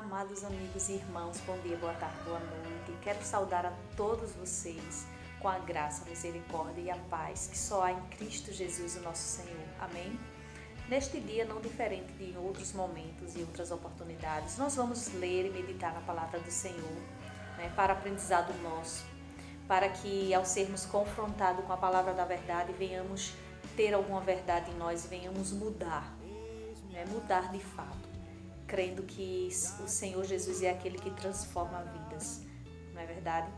Amados amigos e irmãos, bom dia, boa tarde, boa noite. Quero saudar a todos vocês com a graça, a misericórdia e a paz que só há em Cristo Jesus, o nosso Senhor. Amém? Neste dia, não diferente de em outros momentos e outras oportunidades, nós vamos ler e meditar na palavra do Senhor, para aprendizado nosso, para que ao sermos confrontados com a palavra da verdade, venhamos ter alguma verdade em nós e venhamos mudar, mudar de fato, crendo que o Senhor Jesus é aquele que transforma vidas, não é verdade?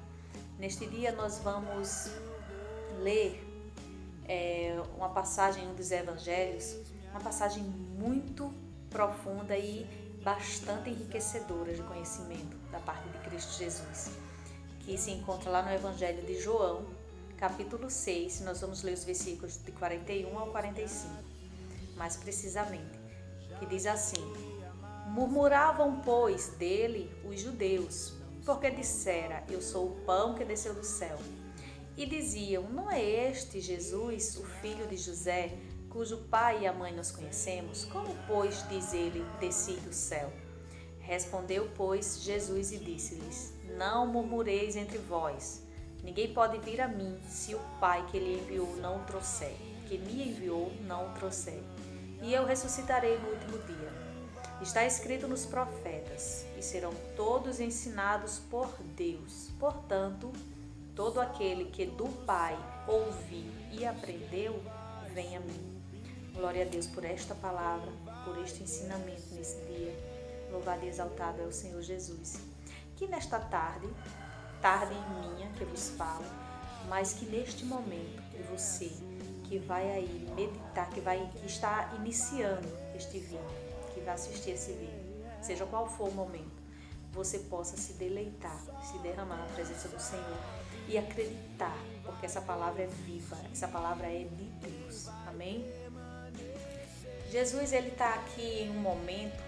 Neste dia nós vamos ler uma passagem em um dos evangelhos, uma passagem muito profunda e bastante enriquecedora de conhecimento da parte de Cristo Jesus, que se encontra lá no Evangelho de João, capítulo 6, nós vamos ler os versículos de 41 ao 45, mais precisamente, que diz assim: Murmuravam, pois, dele os judeus, porque dissera, eu sou o pão que desceu do céu. E diziam, não é este Jesus, o filho de José, cujo pai e a mãe nós conhecemos? Como, pois, diz ele, desci do céu? Respondeu, pois, Jesus e disse-lhes, não murmureis entre vós. Ninguém pode vir a mim, se o Pai que ele enviou não o trouxer, que me enviou não o trouxer. E eu ressuscitarei no último dia. Está escrito nos profetas, e serão todos ensinados por Deus. Portanto, todo aquele que do Pai ouviu e aprendeu, vem a mim. Glória a Deus por esta palavra, por este ensinamento nesse dia. Louvado e exaltado é o Senhor Jesus. Que nesta tarde minha que vos falo, mas que neste momento você que vai aí meditar, que está iniciando este vídeo, que vai assistir esse vídeo, seja qual for o momento, você possa se deleitar, se derramar na presença do Senhor e acreditar, porque essa palavra é viva, essa palavra é de Deus. Amém? Jesus, ele está aqui em um momento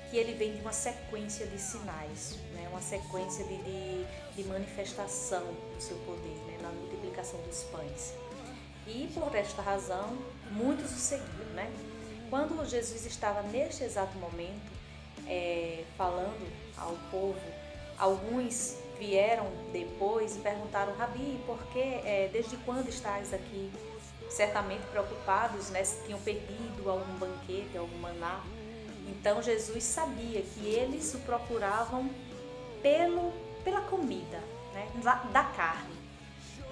que ele vem de uma sequência de sinais, uma sequência de manifestação do seu poder, na multiplicação dos pães. E por esta razão, muitos o seguiram. Quando Jesus estava neste exato momento falando ao povo, alguns vieram depois e perguntaram, Rabi, por que, desde quando estás aqui? Certamente preocupados, se tinham perdido algum banquete, algum maná. Então Jesus sabia que eles o procuravam pela comida, da carne.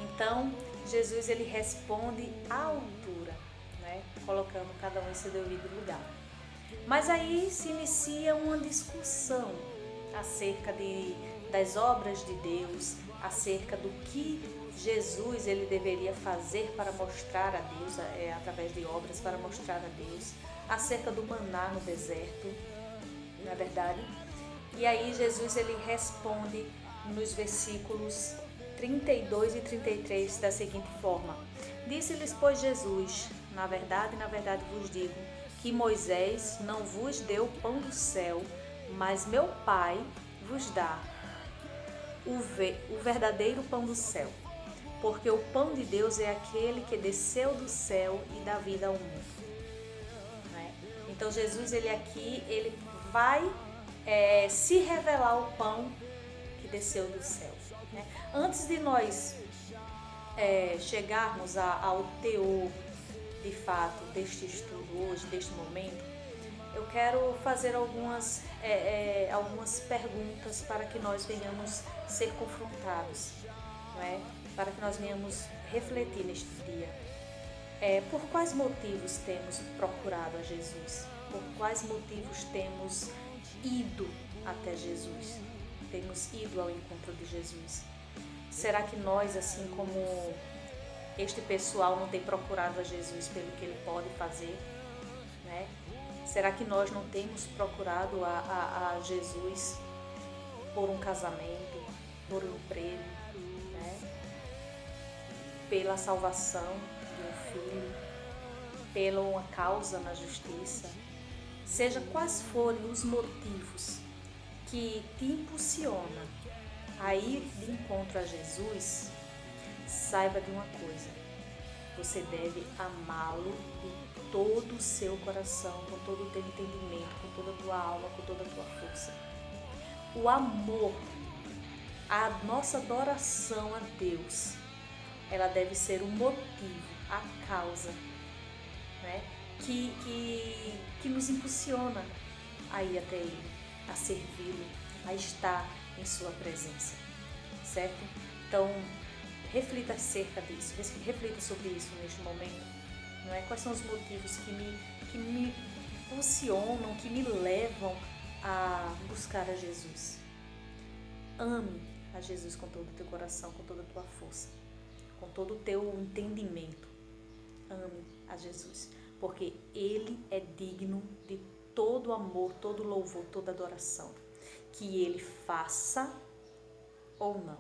Então Jesus ele responde à altura, colocando cada um em seu devido lugar. Mas aí se inicia uma discussão acerca das obras de Deus, acerca do que Jesus ele deveria fazer para mostrar a Deus, através de obras para mostrar a Deus, acerca do maná no deserto, não é verdade? E aí Jesus ele responde nos versículos 32 e 33 da seguinte forma: Disse-lhes, pois, Jesus, na verdade vos digo, que Moisés não vos deu o pão do céu, mas meu Pai vos dá o verdadeiro pão do céu. Porque o pão de Deus é aquele que desceu do céu e dá vida ao mundo. Então Jesus ele vai se revelar o pão que desceu do céu. Antes de nós chegarmos ao teor de fato deste estudo hoje, deste momento, eu quero fazer algumas perguntas para que nós venhamos ser confrontados, para que nós venhamos refletir neste dia. Por quais motivos temos procurado a Jesus? Por quais motivos temos ido até Jesus? Temos ido ao encontro de Jesus? Será que nós, assim como este pessoal, não tem procurado a Jesus pelo que ele pode fazer? Será que nós não temos procurado a Jesus por um casamento, por um emprego, pela salvação de um filho, pela uma causa na justiça? Seja quais forem os motivos que te impulsiona a ir de encontro a Jesus, saiba de uma coisa: você deve amá-lo de todo o seu coração, com todo o teu entendimento, com toda a tua alma, com toda a tua força. o amor, a nossa adoração a Deus, ela deve ser o motivo, a causa, né, que nos impulsiona a ir até Ele, a servi-lo, a estar em sua presença, certo? Então, reflita acerca disso, reflita sobre isso neste momento, não é? Quais são os motivos que me impulsionam, que me levam a buscar a Jesus? Ame a Jesus com todo o teu coração, com toda a tua força, com todo o teu entendimento. Ame a Jesus, porque Ele é digno de todo amor, todo louvor, toda adoração. Que Ele faça ou não.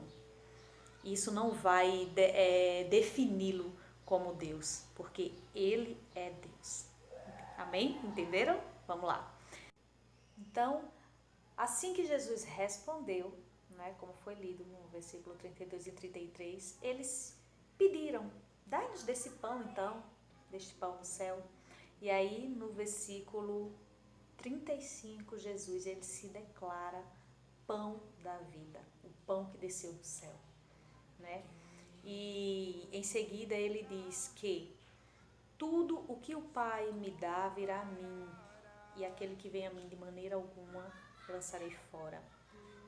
Isso não vai defini-lo como Deus, porque Ele é Deus. Amém? Entenderam? Vamos lá. Então, assim que Jesus respondeu, né, como foi lido no versículo 32 e 33, eles pediram: dai-nos desse pão então, deste pão do céu. E aí no versículo 35, Jesus ele se declara pão da vida, o pão que desceu do céu, né? E em seguida ele diz que tudo o que o Pai me dá virá a mim, e aquele que vem a mim de maneira alguma lançarei fora,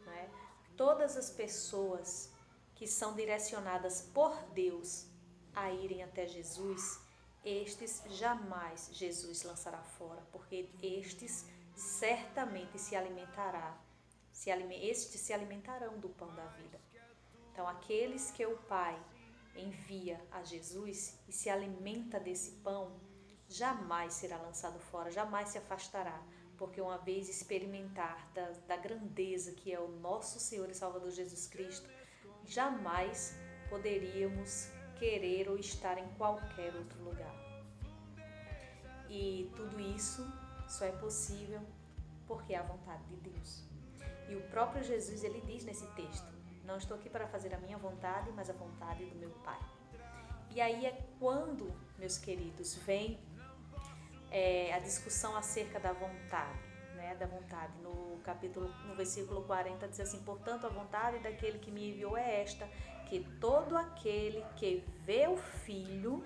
né? Todas as pessoas que são direcionadas por Deus a irem até Jesus, estes jamais Jesus lançará fora, porque estes certamente estes se alimentarão do pão da vida. Então, aqueles que o Pai envia a Jesus e se alimenta desse pão, jamais será lançado fora, jamais se afastará, porque uma vez experimentar da grandeza que é o nosso Senhor e Salvador Jesus Cristo, jamais poderíamos querer ou estar em qualquer outro lugar. E tudo isso só é possível porque é a vontade de Deus. E o próprio Jesus, ele diz nesse texto: não estou aqui para fazer a minha vontade, mas a vontade do meu Pai. E aí é quando, meus queridos, vem a discussão acerca da vontade, né? Da vontade. No versículo 40 diz assim: portanto, a vontade daquele que me enviou é esta, que todo aquele que vê o Filho,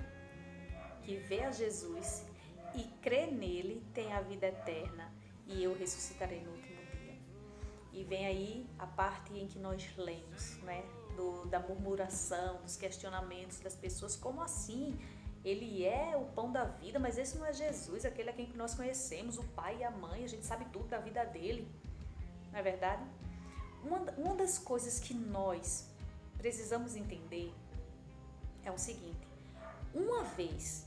que vê a Jesus e crê nele, tem a vida eterna, e eu ressuscitarei no último dia. E vem aí a parte em que nós lemos, né? Da murmuração, dos questionamentos das pessoas: como assim? Ele é o pão da vida, mas esse não é Jesus, aquele a quem nós conhecemos, o pai e a mãe, a gente sabe tudo da vida dele, não é verdade? Uma das coisas que nós precisamos entender é o seguinte: uma vez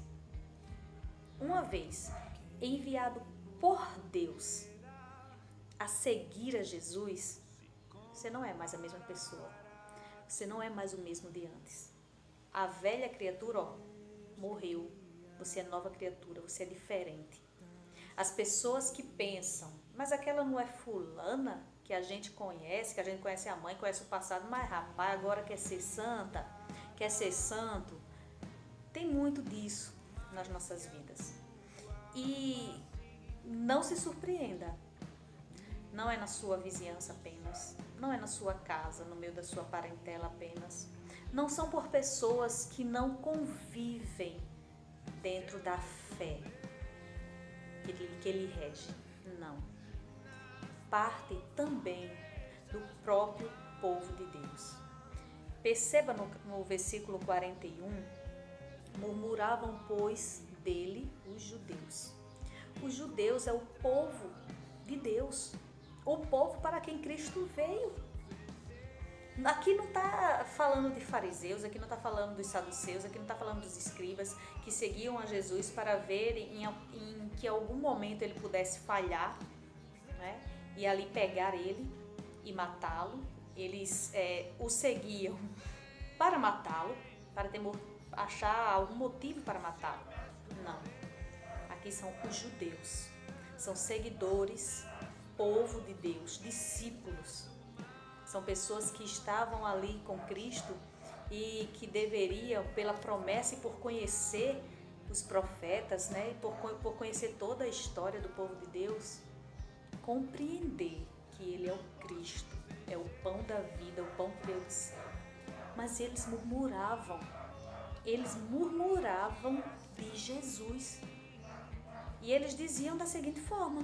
enviado por Deus a seguir a Jesus, você não é mais a mesma pessoa, você não é mais o mesmo de antes. A velha criatura, morreu, você é nova criatura, você é diferente. As pessoas que pensam: mas aquela não é fulana que a gente conhece a mãe, conhece o passado, mas rapaz, agora quer ser santa, quer ser santo. Tem muito disso nas nossas vidas. E não se surpreenda, não é na sua vizinhança apenas, não é na sua casa, no meio da sua parentela apenas. Não são por pessoas que não convivem dentro da fé que ele rege, não. Parte também do próprio povo de Deus. Perceba no versículo 41, murmuravam, pois, dele os judeus. Os judeus é o povo de Deus, o povo para quem Cristo veio. Aqui não está falando de fariseus, aqui não está falando dos saduceus, aqui não está falando dos escribas que seguiam a Jesus para verem em que algum momento ele pudesse falhar, né? E ali pegar ele e matá-lo. Eles o seguiam para matá-lo, para achar algum motivo para matá-lo. Não. Aqui são os judeus, são seguidores, povo de Deus, discípulos. São pessoas que estavam ali com Cristo e que deveriam, pela promessa e por conhecer os profetas, né, e por conhecer toda a história do povo de Deus, compreender que Ele é o Cristo, da vida, o pão que veio do céu. Mas eles murmuravam de Jesus. E eles diziam da seguinte forma: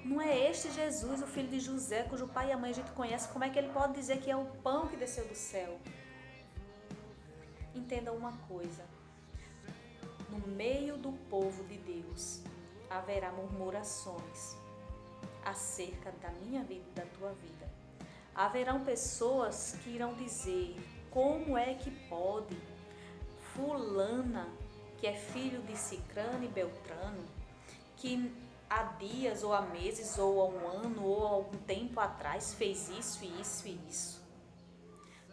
não é este Jesus, o filho de José, cujo pai e a mãe a gente conhece, como é que ele pode dizer que é o pão que desceu do céu? Entenda uma coisa: no meio do povo de Deus haverá murmurações acerca da minha vida e da tua vida. Haverão pessoas que irão dizer: como é que pode fulana, que é filho de Cicrano e Beltrano, que há dias ou há meses ou há um ano ou há algum tempo atrás fez isso e isso e isso,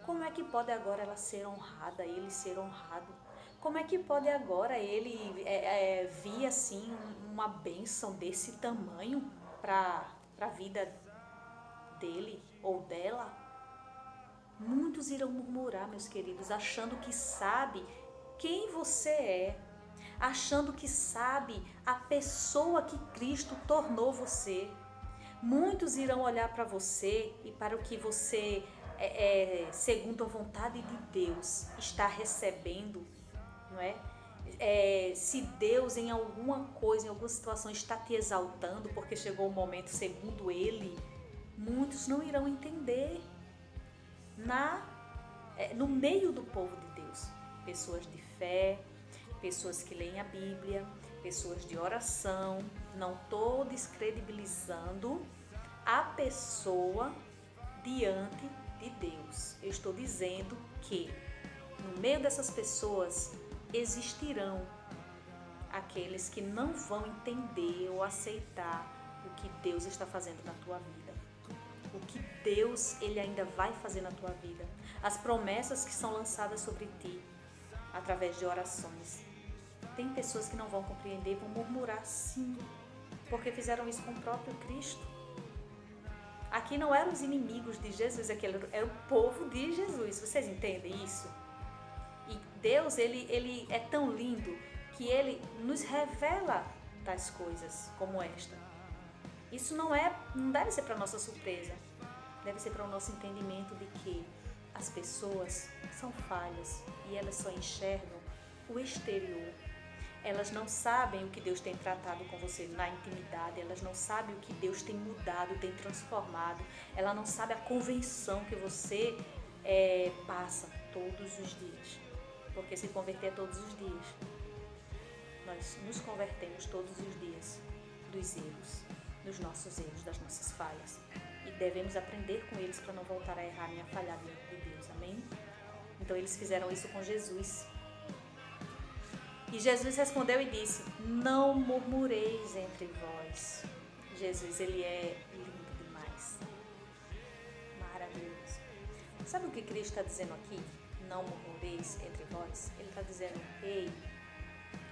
como é que pode agora ela ser honrada, ele ser honrado? Como é que pode agora ele vir assim uma bênção desse tamanho para a vida dele ou dela? Muitos irão murmurar, meus queridos, achando que sabe quem você é, achando que sabe a pessoa que Cristo tornou você. Muitos irão olhar para você e para o que você, segundo a vontade de Deus, está recebendo, não é? Se Deus em alguma coisa, em alguma situação está te exaltando porque chegou o momento segundo Ele, muitos não irão entender. No meio do povo de Deus, pessoas de fé, pessoas que leem a Bíblia, pessoas de oração, não estou descredibilizando a pessoa diante de Deus. Eu estou dizendo que no meio dessas pessoas existirão aqueles que não vão entender ou aceitar o que Deus está fazendo na tua vida. O que Deus ele ainda vai fazer na tua vida. As promessas que são lançadas sobre ti através de orações. Tem pessoas que não vão compreender, vão murmurar sim, porque fizeram isso com o próprio Cristo. Aqui não eram os inimigos de Jesus, aqui era o povo de Jesus. Vocês entendem isso? E Deus, ele é tão lindo que ele nos revela tais coisas como esta. Isso não deve ser para nossa surpresa, deve ser para o nosso entendimento de que as pessoas são falhas e elas só enxergam o exterior. Elas não sabem o que Deus tem tratado com você na intimidade, elas não sabem o que Deus tem mudado, tem transformado, ela não sabe a convenção que você passa todos os dias. Porque se converter todos os dias, nós nos convertemos todos os dias dos erros, dos nossos erros, das nossas falhas. E devemos aprender com eles para não voltar a errar nem a falhar diante de Deus, amém? Então eles fizeram isso com Jesus. E Jesus respondeu e disse: não murmureis entre vós. Jesus, ele é lindo demais. Maravilhoso. Sabe o que Cristo está dizendo aqui? Não murmureis entre vós. Ele está dizendo: ei,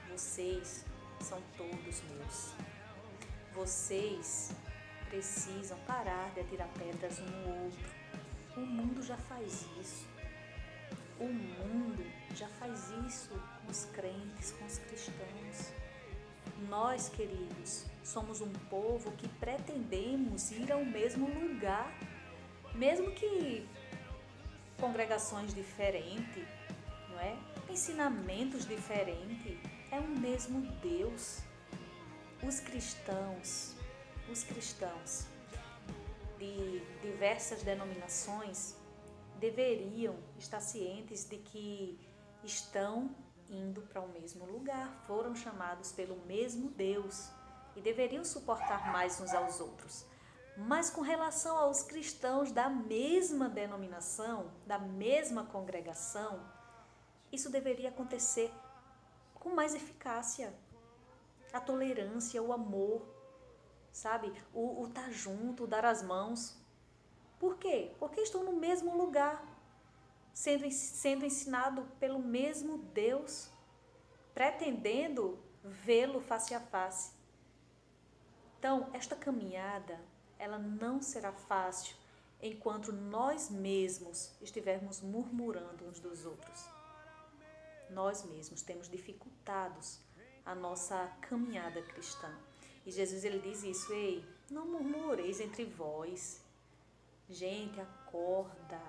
vocês são todos meus. Vocês precisam parar de atirar pedras um no outro. O mundo já faz isso. O mundo já faz isso com os crentes, com os cristãos. Nós, queridos, somos um povo que pretendemos ir ao mesmo lugar, mesmo que congregações diferentes, não é? Ensinamentos diferentes, é o mesmo Deus. Os cristãos de diversas denominações deveriam estar cientes de que estão indo para o mesmo lugar, foram chamados pelo mesmo Deus e deveriam suportar mais uns aos outros. Mas com relação aos cristãos da mesma denominação, da mesma congregação, isso deveria acontecer com mais eficácia. A tolerância, o amor, sabe? O estar junto, o dar as mãos. Por quê? Porque estão no mesmo lugar, sendo ensinado pelo mesmo Deus, pretendendo vê-lo face a face. Então, esta caminhada, ela não será fácil enquanto nós mesmos estivermos murmurando uns dos outros. Nós mesmos temos dificultados a nossa caminhada cristã. E Jesus, ele diz isso: ei, não murmureis entre vós. Gente, acorda,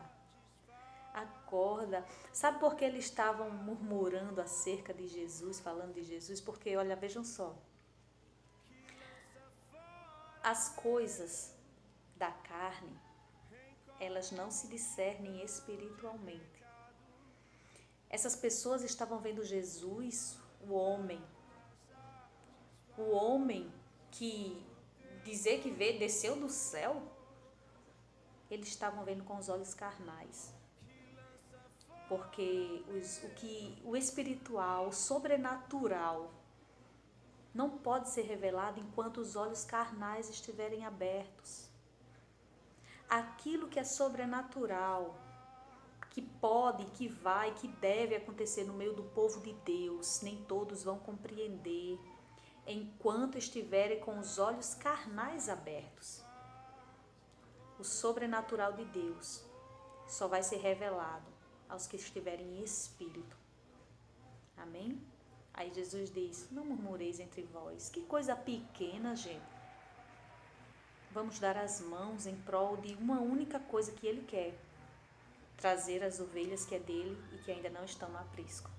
acorda. Sabe por que eles estavam murmurando acerca de Jesus, falando de Jesus? Porque, olha, vejam só, as coisas da carne, elas não se discernem espiritualmente. Essas pessoas estavam vendo Jesus, o homem que dizer que veio, desceu do céu, eles estavam vendo com os olhos carnais. Porque o espiritual, o sobrenatural, não pode ser revelado enquanto os olhos carnais estiverem abertos. Aquilo que é sobrenatural, que pode, que vai, que deve acontecer no meio do povo de Deus, nem todos vão compreender enquanto estiverem com os olhos carnais abertos. O sobrenatural de Deus só vai ser revelado aos que estiverem em espírito. Amém? Aí Jesus diz, não murmureis entre vós. Que coisa pequena, gente. Vamos dar as mãos em prol de uma única coisa que Ele quer. Trazer as ovelhas que é dele e que ainda não estão no aprisco.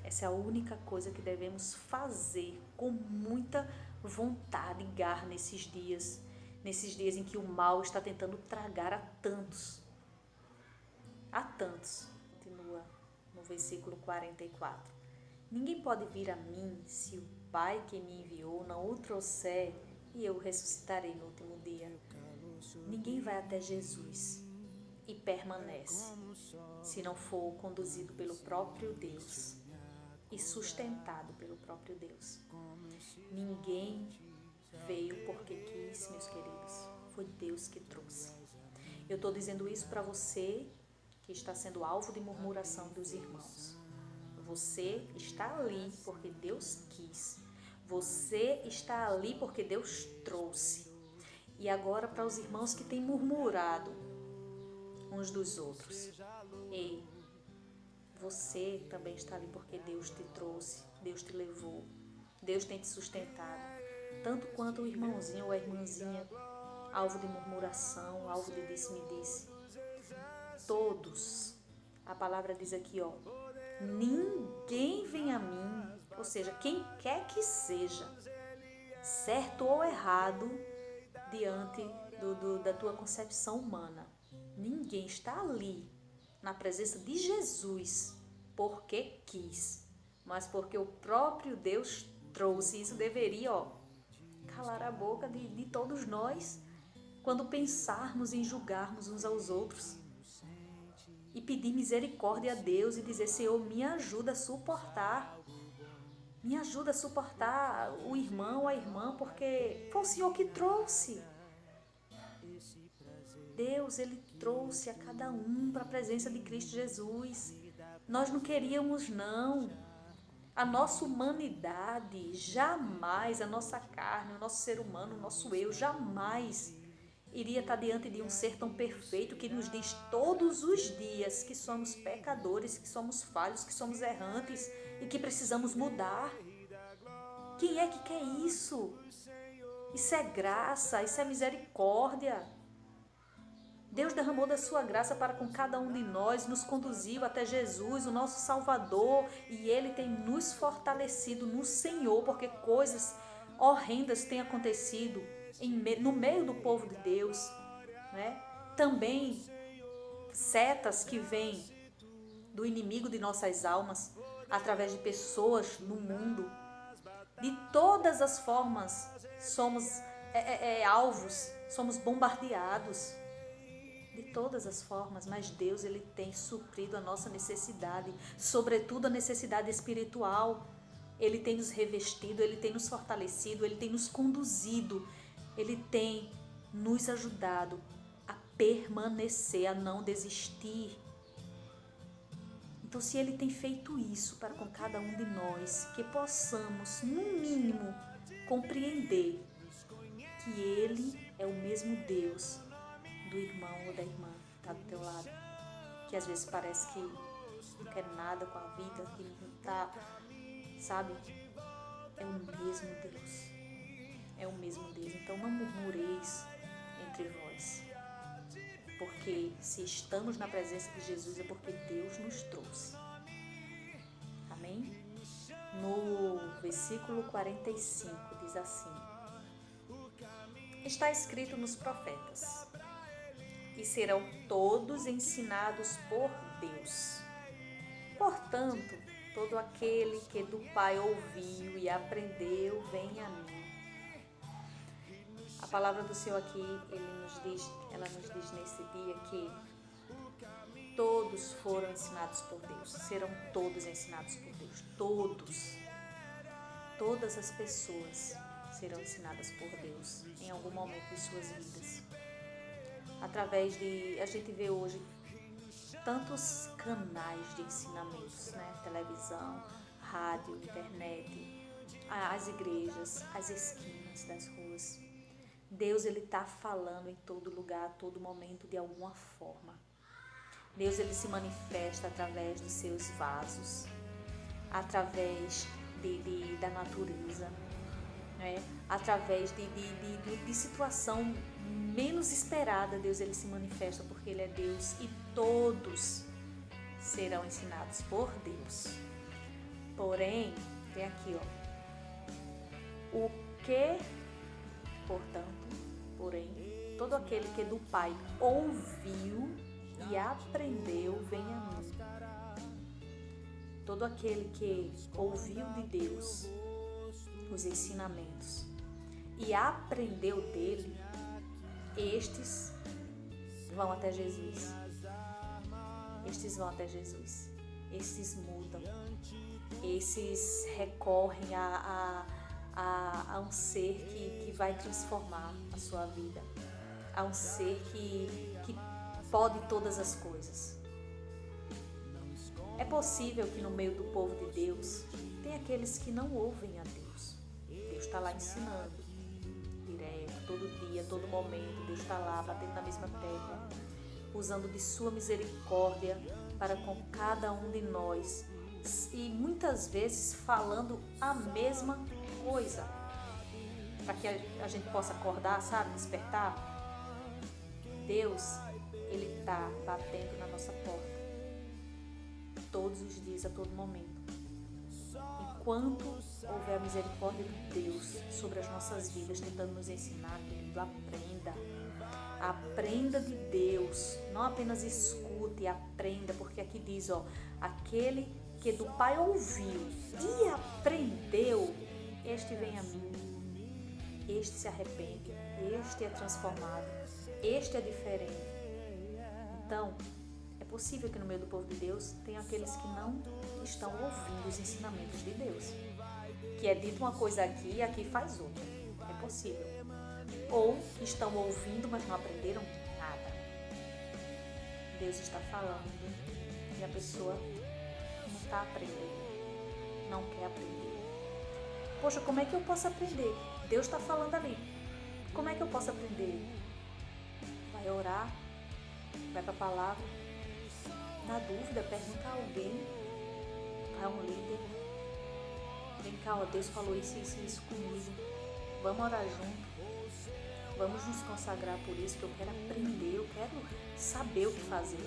Essa é a única coisa que devemos fazer com muita vontade e garra nesses dias em que o mal está tentando tragar a tantos. A tantos. Continua no versículo 44. Ninguém pode vir a mim se o Pai que me enviou não o trouxer e eu o ressuscitarei no último dia. Ninguém vai até Jesus e permanece se não for conduzido pelo próprio Deus e sustentado pelo próprio Deus. Ninguém veio porque quis, meus queridos. Foi Deus que trouxe. Eu estou dizendo isso para você que está sendo alvo de murmuração dos irmãos. Você está ali porque Deus quis. Você está ali porque Deus trouxe. E agora para os irmãos que têm murmurado uns dos outros. Ei, você também está ali porque Deus te trouxe, Deus te levou, Deus tem te sustentado. Tanto quanto o irmãozinho ou a irmãzinha, alvo de murmuração, alvo de disse-me-disse. Todos, a palavra diz aqui, ó, ninguém vem a mim, ou seja, quem quer que seja, certo ou errado, diante da tua concepção humana. Ninguém está ali, na presença de Jesus, porque quis, mas porque o próprio Deus trouxe. Isso deveria, ó, calar a boca de todos nós, quando pensarmos em julgarmos uns aos outros. E pedir misericórdia a Deus e dizer, Senhor, me ajuda a suportar. Me ajuda a suportar o irmão ou a irmã, porque foi o Senhor que trouxe. Deus, Ele trouxe a cada um para a presença de Cristo Jesus. Nós não queríamos, não. A nossa humanidade, jamais, a nossa carne, o nosso ser humano, o nosso eu, jamais iria estar diante de um ser tão perfeito que nos diz todos os dias que somos pecadores, que somos falhos, que somos errantes e que precisamos mudar. Quem é que quer isso? Isso é graça, isso é misericórdia. Deus derramou da sua graça para com cada um de nós, nos conduziu até Jesus, o nosso Salvador, e Ele tem nos fortalecido no Senhor, porque coisas horrendas têm acontecido no meio do povo de Deus, né? Também setas que vêm do inimigo de nossas almas, através de pessoas no mundo. De todas as formas, somos alvos, somos bombardeados. De todas as formas, mas Deus, Ele tem suprido a nossa necessidade, sobretudo a necessidade espiritual. Ele tem nos revestido, Ele tem nos fortalecido, Ele tem nos conduzido, Ele tem nos ajudado a permanecer, a não desistir. Então, se Ele tem feito isso para com cada um de nós, que possamos, no mínimo, compreender que Ele é o mesmo Deus do irmão ou da irmã que está do teu lado, que às vezes parece que não quer nada com a vida, que não está, sabe? É o mesmo Deus. É o mesmo Deus. Então não murmureis entre vós. porque se estamos na presença de Jesus é porque Deus nos trouxe. Amém? No versículo 45 diz assim: está escrito nos profetas, e serão todos ensinados por Deus. Portanto, todo aquele que do Pai ouviu e aprendeu, vem a mim. A palavra do Senhor aqui, ela nos diz nesse dia que todos foram ensinados por Deus, serão todos ensinados por Deus, todas as pessoas serão ensinadas por Deus em algum momento de suas vidas. A gente vê hoje tantos canais de ensinamentos, né? Televisão, rádio, internet, as igrejas, as esquinas das ruas. Deus, ele está falando em todo lugar, a todo momento, de alguma forma. Deus, ele se manifesta através dos seus vasos, através da natureza, né? Através de situação menos esperada. Deus, ele se manifesta porque ele é Deus e todos serão ensinados por Deus. Porém, tem aqui, o que, porém, todo aquele que do Pai ouviu e aprendeu, vem a mim. Todo aquele que ouviu de Deus os ensinamentos e aprendeu dele, estes vão até Jesus. Estes vão até Jesus. Estes mudam. Esses recorrem a um ser que vai transformar a sua vida. A um ser que pode todas as coisas. É possível que no meio do povo de Deus tem aqueles que não ouvem a Deus. Deus está lá ensinando direto, todo dia, todo momento. Deus está lá batendo na mesma tecla, usando de sua misericórdia para com cada um de nós, e muitas vezes falando a mesma coisa, para que a gente possa acordar, sabe, despertar. Deus, ele está batendo na nossa porta todos os dias, a todo momento. Enquanto houver a misericórdia de Deus sobre as nossas vidas, tentando nos ensinar, querido, aprenda de Deus, não apenas escute, aprenda, porque aqui diz, aquele que do Pai ouviu e aprendeu, este vem a mim, este se arrepende, este é transformado, este é diferente. Então, é possível que no meio do povo de Deus tenha aqueles que não estão ouvindo os ensinamentos de Deus, que é dito uma coisa aqui e aqui faz outra. É possível. Ou estão ouvindo, mas não aprenderam nada. Deus está falando e a pessoa não está aprendendo, não quer aprender. Poxa, como é que eu posso aprender? Deus está falando ali. Como é que eu posso aprender? Vai orar, vai para a palavra. Na dúvida, pergunta a alguém, vai a um líder. Vem cá, Deus falou isso comigo. Vamos orar junto. Vamos nos consagrar por isso, que eu quero aprender, eu quero saber o que fazer.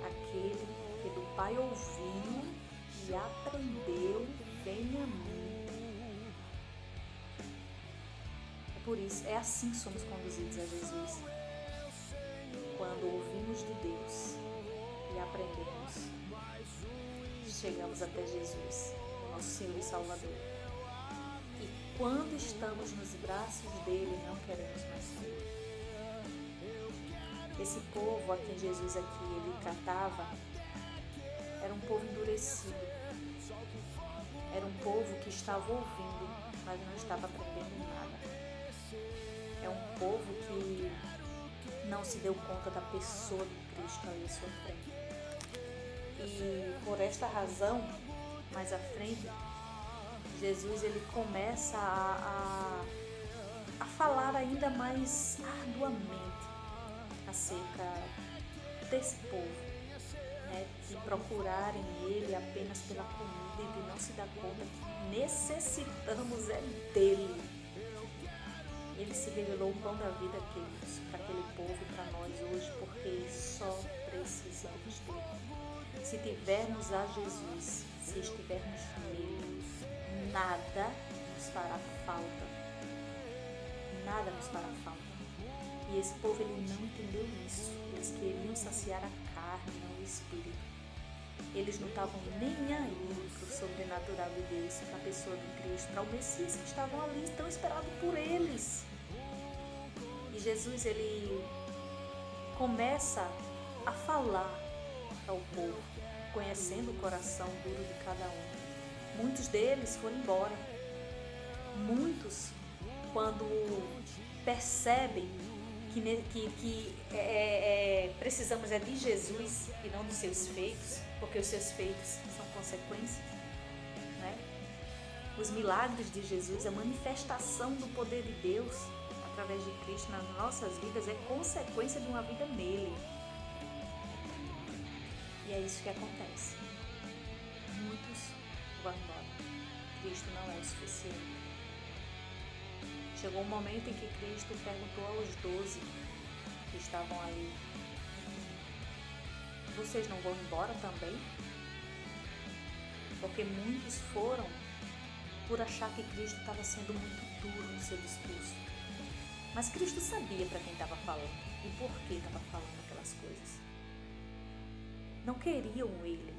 Aquele que do Pai ouviu e aprendeu, vem a mim. É por isso, é assim que somos conduzidos a Jesus. Quando ouvimos de Deus e aprendemos, chegamos até Jesus, nosso Senhor e Salvador. E quando estamos nos braços dele, não queremos mais sair. Esse povo a quem Jesus aqui ele tratava era um povo endurecido. Era um povo que estava ouvindo, mas não estava aprendendo nada. É um povo que não se deu conta da pessoa de Cristo ali à sua frente. E por esta razão, mais à frente, Jesus ele começa a falar ainda mais arduamente acerca desse povo, né? De procurarem ele apenas pela comida e de não se dar conta que necessitamos dele. Ele se revelou o pão da vida, queridos, para aquele povo e para nós hoje, porque só precisamos dele. Se tivermos a Jesus, se estivermos nele, nada nos fará falta. Nada nos fará falta. E esse povo, ele não entendeu isso. Eles queriam saciar a carne, não o espírito. Eles não estavam nem aí para o sobrenatural de Deus, para a pessoa de Cristo, para o Messias que estavam ali, tão esperado por eles. E Jesus, ele começa a falar ao povo, conhecendo o coração duro de cada um. Muitos deles foram embora. Muitos, quando percebem que precisamos de Jesus e não dos seus feitos, porque os seus feitos são consequências, né? Os milagres de Jesus, a manifestação do poder de Deus através de Cristo nas nossas vidas é consequência de uma vida nele. E é isso que acontece. Muitos vão embora. Cristo não é o suficiente. Chegou um momento em que Cristo perguntou aos 12 que estavam ali: vocês não vão embora também? Porque muitos foram por achar que Cristo estava sendo muito duro no seu discurso. Mas Cristo sabia para quem estava falando e por que estava falando aquelas coisas. Não queriam ele,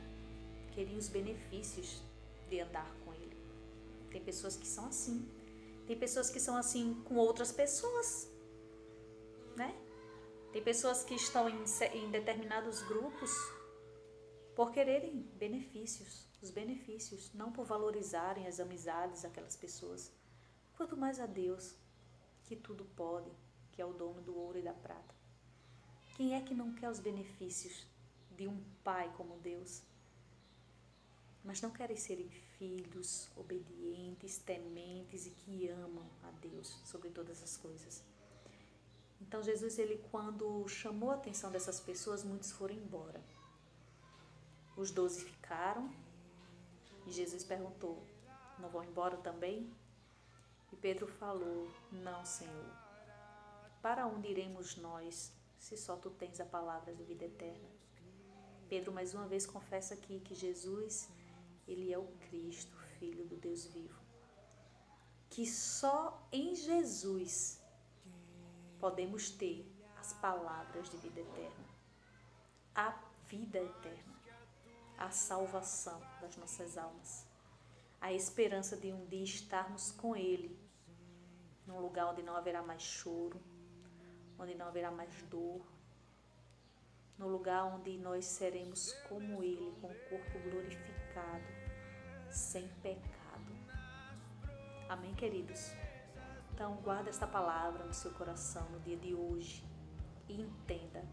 queriam os benefícios de andar com ele. Tem pessoas que são assim. Tem pessoas que são assim com outras pessoas, né? Tem pessoas que estão em determinados grupos por quererem benefícios, os benefícios, não por valorizarem as amizades daquelas pessoas. Quanto mais a Deus, que tudo pode, que é o dono do ouro e da prata. Quem é que não quer os benefícios de um pai como Deus? Mas não querem serem filhos obedientes, tementes e que amam a Deus sobre todas as coisas. Então Jesus, ele quando chamou a atenção dessas pessoas, muitos foram embora. Os 12 ficaram e Jesus perguntou: não vão embora também? E Pedro falou: não, Senhor. Para onde iremos nós, se só tu tens a palavra de vida eterna? Pedro mais uma vez confessa aqui que Jesus, ele é o Cristo, Filho do Deus vivo. Que só em Jesus podemos ter as palavras de vida eterna, a vida eterna, a salvação das nossas almas, a esperança de um dia estarmos com Ele, num lugar onde não haverá mais choro, onde não haverá mais dor, no lugar onde nós seremos como Ele, com o corpo glorificado, sem pecado. Amém, queridos? Então, guarda esta palavra no seu coração no dia de hoje e entenda,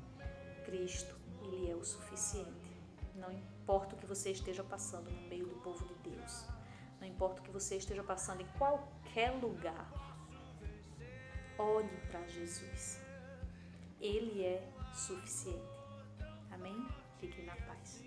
Cristo, Ele é o suficiente. Não importa o que você esteja passando no meio do povo de Deus, não importa o que você esteja passando em qualquer lugar, olhe para Jesus. Ele é suficiente. Amém? Fiquem na paz.